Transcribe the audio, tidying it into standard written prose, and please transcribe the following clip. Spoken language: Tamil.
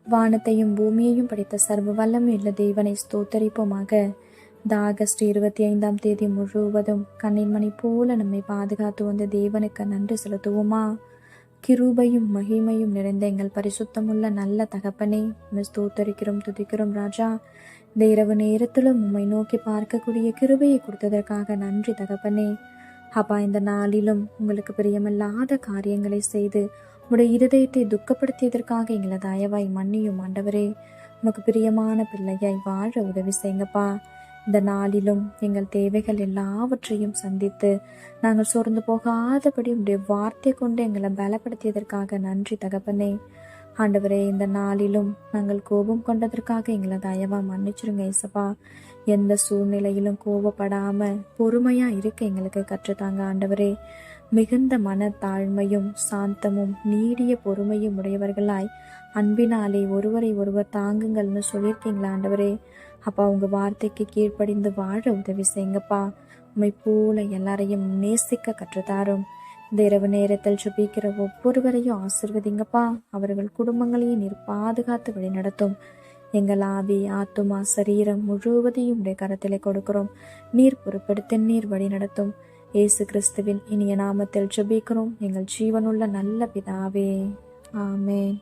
வானத்தையும் பூமியையும் படைத்த சர்வ வல்லமையுள்ள தேவனை ஸ்தோத்தரிப்போமாக. இந்த ஆகஸ்ட் 25 முழுவதும் கண்ணின் மணி போல நம்மை பாதுகாத்து வந்த தேவனுக்கு நன்றி செலுத்துவோமா? கிருபையும் மகிமையும் நிறைந்த எங்கள் பரிசுத்தமுள்ள நல்ல தகப்பனே, உம்மை ஸ்தோத்தரிக்கிறோம், துதிக்கிறோம் ராஜா. இந்த இரவு நேரத்திலும் உம்மை நோக்கி பார்க்கக்கூடிய கிருபையை கொடுத்ததற்காக நன்றி தகப்பனே. அப்பா, இந்த நாளிலும் உங்களுக்கு பிரியமில்லாத காரியங்களை செய்து உடைய இருதயத்தை துக்கப்படுத்தியதற்காக எங்களை தயவாய் மன்னியும் ஆண்டவரே. உமக்கு பிரியமான பிள்ளையாய் வாழ உதவி செய்யுங்கப்பா. இந்த நாளிலும் எங்கள் தேவைகள் எல்லாவற்றையும் சந்தித்து நாங்கள் சோர்ந்து போகாதபடி உடைய வார்த்தை கொண்டு எங்களை பலப்படுத்தியதற்காக நன்றி தகப்பனே. ஆண்டவரே, இந்த நாளிலும் நாங்கள் கோபம் கொண்டதற்காக எங்களை தயவா மன்னிச்சிருங்க ஏசப்பா. எந்த சூழ்நிலையிலும் கோபப்படாம பொறுமையா இருக்க எங்களுக்கு கற்றுத்தாங்க ஆண்டவரே. மிகுந்த மன தாழ்மையும் சாந்தமும் நீடிய பொறுமையும் உடையவர்களாய் அன்பினாலே ஒருவரை ஒருவர் தாங்குங்கள்னு சொல்லியிருக்கீங்களா ஆண்டவரே. அப்பா, உங்க வார்த்தைக்கு கீழ்ப்படிந்து வாழ உதவி செய்யுங்கப்பா. உம்மை போல எல்லாரையும் நேசிக்க கற்றுத்தாரும். இந்த இரவு நேரத்தில் ஜெபிக்கிற ஒவ்வொருவரையும் ஆசிர்வதிங்கப்பா. அவர்கள் குடும்பங்களையும் நீர் பாதுகாத்து வழி நடத்தும். எங்கள் ஆவி, ஆத்துமா, சரீரம் முழுவதையும் உடைய கரத்திலே கொடுக்கிறோம். நீர் பொறுப்படுத்த நீர் வழி நடத்தும். இயேசு கிறிஸ்துவின் இனிய நாமத்தில் ஜெபிக்கிறோம் எங்கள் ஜீவனுள்ள நல்ல பிதாவே. ஆமென்.